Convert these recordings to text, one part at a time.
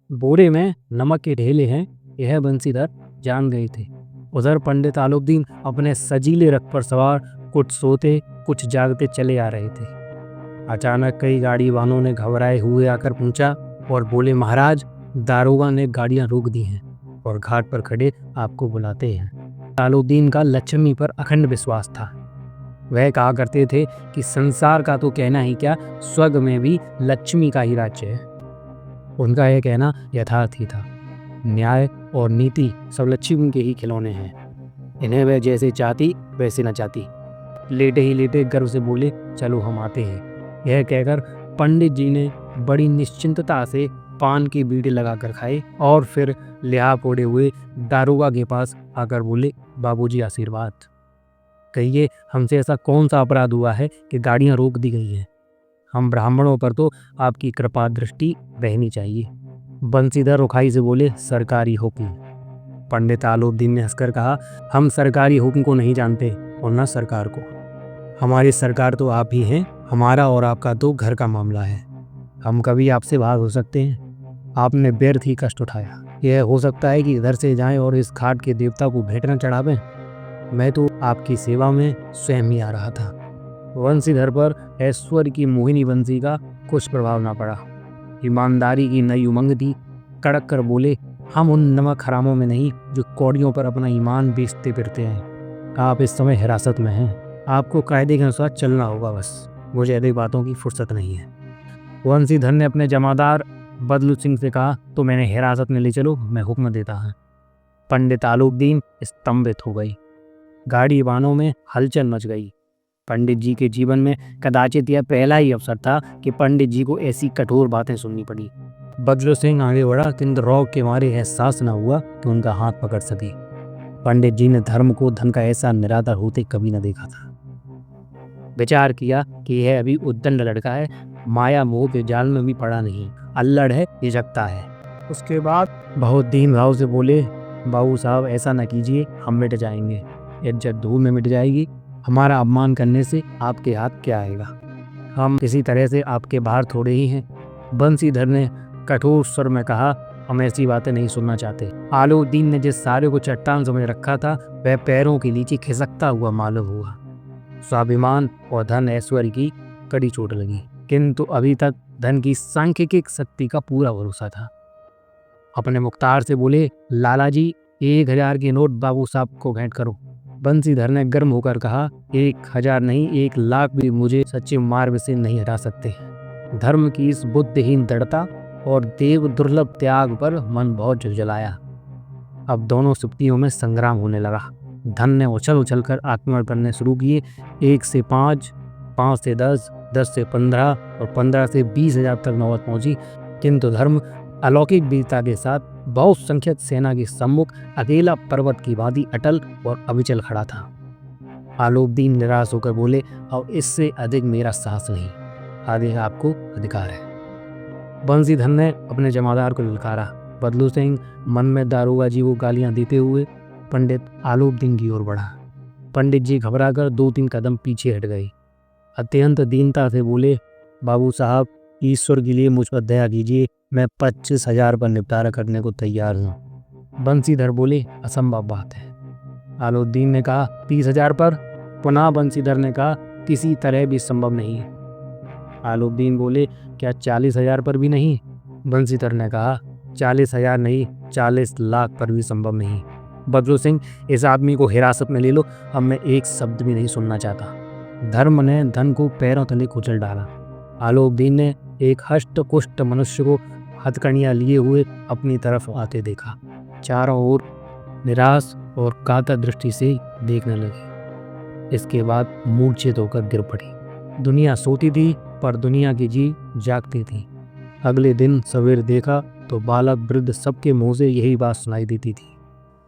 बोरे में नमक के ढेले हैं, यह बंसीधर जान गए थे। उधर पंडित आलोकदीन अपने सजीले रथ पर सवार कुछ सोते कुछ जागते चले आ रहे थे। अचानक कई गाड़ी वालों ने घबराए हुए आकर पूछा और बोले, महाराज, दारोगा ने गाड़ियां रोक दी हैं और घाट पर खड़े आपको बुलाते हैं। आलोकदीन का लक्ष्मी पर अखंड विश्वास था। वह कहा करते थे कि संसार का तो कहना ही क्या, स्वर्ग में भी लक्ष्मी का ही राज्य है। उनका यह कहना यथार्थ ही था। न्याय और नीति सब लक्ष्मी के ही खिलौने हैं। इन्हें वह जैसे चाहती वैसे न चाहती। लेटे ही लेटे गर्व से बोले, चलो हम आते हैं। यह कहकर पंडित जी ने बड़ी निश्चिंतता से पान की बीड़ी लगाकर खाए और फिर लिहाफ ओढ़े हुए दारोगा के पास आकर बोले, बाबूजी आशीर्वाद। कहिए, हमसे ऐसा कौन सा अपराध हुआ है कि गाड़ियां रोक दी गई हैं? हम ब्राह्मणों पर तो आपकी कृपा दृष्टि रहनी चाहिए। बंसीधर रुखाई से बोले, सरकारी हुक्म। पंडित आलोकदीन ने हंसकर कहा, हम सरकारी हुक्म को नहीं जानते और न सरकार को। हमारी सरकार तो आप ही हैं। हमारा और आपका तो घर का मामला है। हम कभी आपसे बाहर हो सकते हैं? आपने व्यर्थ ही कष्ट उठाया। यह हो सकता है कि इधर से जाएं और इस घाट के देवता को भेंट न चढ़ावें। मैं तो आपकी सेवा में स्वयं ही आ रहा था। बंसीधर पर ऐश्वर्य की मोहिनी बंसी का कुछ प्रभाव ना पड़ा। ईमानदारी की नई उमंग थी। कड़क कर बोले, हम उन नमक हरामों में नहीं जो कौड़ियों पर अपना ईमान बेचते फिरते हैं। आप इस समय हिरासत में हैं। आपको कायदे के अनुसार चलना होगा। बस मुझे ऐसी बातों की फुर्सत नहीं है। बंसीधर ने अपने जमादार बदलू सिंह से कहा, तो मैंने हिरासत में ले चलो, मैं हुक्म देता हूँ। पंडित आलोकदीन स्तंभित हो गई। गाड़ी वानों में हलचल मच गई। पंडित जी के जीवन में कदाचित यह पहला ही अवसर था कि पंडित जी को ऐसी कठोर बातें सुननी पड़ी। बदलू सिंह आगे बढ़ा, किंतु रौब के मारे एहसास न हुआ कि उनका हाथ पकड़ सके। पंडित जी ने धर्म को धन का ऐसा निरादर होते कभी न देखा था। विचार किया कि यह अभी उद्दंड लड़का है, माया मोह के जाल में भी पड़ा नहीं, अल्लड़ है, झिझकता है। उसके बाद बहुत दीन भाव से बोले, बाबू साहब, ऐसा न कीजिए, हम मिट जाएंगे। इज्जत धूल में मिट जाएगी। हमारा अपमान करने से आपके हाथ क्या आएगा? हम किसी तरह से आपके बाहर थोड़े ही हैं। बंसीधर ने कठोर स्वर में कहा, हम ऐसी बातें नहीं सुनना चाहते। आलोकदीन ने जिस सारे को चट्टान समझ रखा था, वह पैरों के नीचे खिसकता हुआ मालूम हुआ। स्वाभिमान और धन ऐश्वर्य की कड़ी चोट लगी, किंतु अभी तक धन की सांख्यिक शक्ति का पूरा भरोसा था। अपने मुख्तार से बोले, लाला जी, 1000 के नोट बाबू साहब को भेंट करो। बंसीधर ने गर्म होकर कहा, 1000 नहीं, 1,00,000 भी मुझे सच्चे मार्ग से नहीं हटा सकते। धर्म की इस बुद्धिहीन दृढ़ता और देव दुर्लभ त्याग पर मन बहुत झुंझलाया। अब दोनों सुप्तियों में संग्राम होने लगा। धन ने उछल उछल कर आक्रमण करने शुरू किए। 1 से 5, 5 से 10, 10 से 15 और 15 से 20,000 तक नौबत पहुंची, किंतु धर्म अलौकिक वीरता के साथ बहुसंख्यक सेना के सम्मुख अकेला पर्वत की भांति अटल और अविचल खड़ा था। आलोकदीन निराश होकर बोले, अब इससे अधिक मेरा साहस नहीं, आगे आपको अधिकार है। बंसीधर ने अपने जमादार को ललकारा। बदलू सिंह मन में दारोगा जी को गालियां देते हुए पंडित आलोकदीन की ओर बढ़ा। पंडित जी घबराकर 2-3 कदम पीछे हट गए। अत्यंत दीनता से बोले, बाबू साहब, ईश्वर के लिए मुझ पर दया कीजिए, मैं 25,000 पर निपटारा करने को तैयार हूँ। बंसीधर बोले, असंभव बात है। आलोकदीन ने कहा, 30,000 पर? पुनः बंसीधर ने कहा, किसी तरह भी संभव नहीं है। आलोकदीन बोले, क्या 40,000 पर भी नहीं? बंसीधर ने कहा, 40,000 नहीं, 40,00,000 पर भी संभव नहीं। बदलू सिंह, इस आदमी को हिरासत में ले लो, अब मैं एक शब्द भी नहीं सुनना चाहता। धर्म ने धन को पैरों तले कुचल डाला। आलोकदीन ने एक हष्ट पुष्ट मनुष्य को हथकड़ियां लिए हुए अपनी तरफ आते देखा। चारों ओर निराश और कातर दृष्टि से देखने लगे। इसके बाद मूर्छित होकर गिर पड़ी। दुनिया सोती थी, पर दुनिया की जी जागती थी। अगले दिन सवेर देखा तो बालक वृद्ध सबके मुंह से यही बात सुनाई देती थी।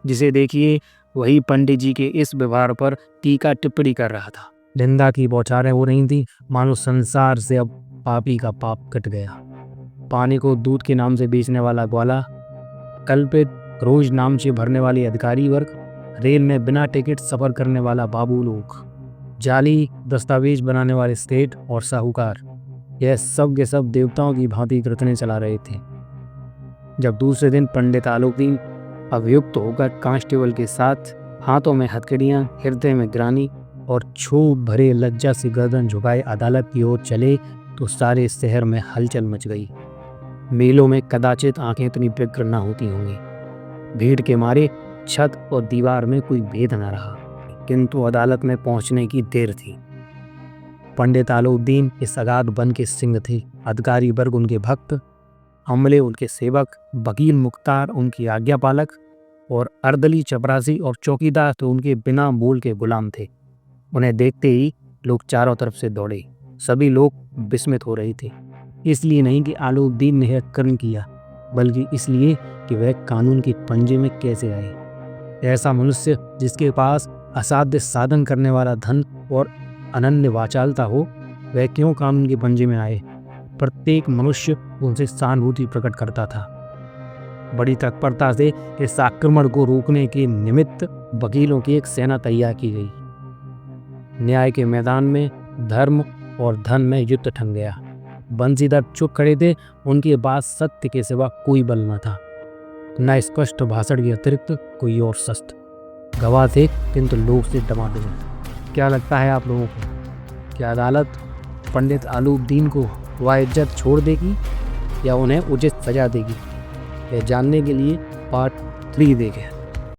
जिसे देखिए वही पंडित जी के इस व्यवहार पर टीका टिप्पणी कर रहा था। निंदा की बौछारें हो रही थी, मानो संसार से अब पापी का पाप कट गया। पानी को दूध के नाम से बेचने वाला ग्वाला, कल्पित रोज नाम से भरने वाले अधिकारी वर्ग, रेल में बिना टिकट सफर करने वाला बाबू लोग, जाली दस्तावेज बनाने वाले सेठ और साहूकार, यह सब के सब देवताओं की भांति कृतने चला रहे थे। जब दूसरे दिन पंडित आलोकदीन अभियुक्त होकर कांस्टेबल के साथ हाथों में हथकड़ियाँ, हृदय में ग्लानि और क्षोभ भरे लज्जा से गर्दन झुकाए अदालत की ओर चले तो सारे शहर में हलचल मच गई। मेलों में कदाचित आंखें इतनी व्यग्र न होती होंगी। भीड़ के मारे छत और दीवार में कोई भेद न रहा, किंतु अदालत में पहुंचने की देर थी। पंडित आलोकदीन इस अगाध वन के सिंह थे। अधिकारी वर्ग उनके भक्त, अमले उनके सेवक, वकील मुख्तार उनकी आज्ञापालक और अर्दली, चपरासी और चौकीदार तो उनके बिना मोल के गुलाम थे। उन्हें देखते ही लोग चारों तरफ से दौड़े। सभी लोग विस्मित हो रहे थे, इसलिए नहीं कि आलोकदीन ने यह कर्म किया, बल्कि इसलिए कि वह कानून के पंजे में कैसे आए। ऐसा मनुष्य जिसके पास असाध्य साधन करने वाला धन और अनन्य वाचालता हो, वह क्यों कानून के पंजे में आए। प्रत्येक मनुष्य उनसे सहानुभूति प्रकट करता था। बड़ी तत्परता से इस आक्रमण को रोकने के निमित्त वकीलों की एक सेना तैयार की गई। न्याय के मैदान में धर्म और धन में युद्ध ठन गया। बंसीधर चुप खड़े थे। उनके पास सत्य के सिवा कोई बल न था, न स्पष्ट भाषण के अतिरिक्त कोई और शस्त्र। गवाह थे किंतु लोग से डमाडोल। क्या लगता है आप लोगों को, क्या अदालत पंडित आलोकदीन को वाइज्जत छोड़ देगी या उन्हें उचित सजा देगी? यह जानने के लिए पार्ट 3 देखें।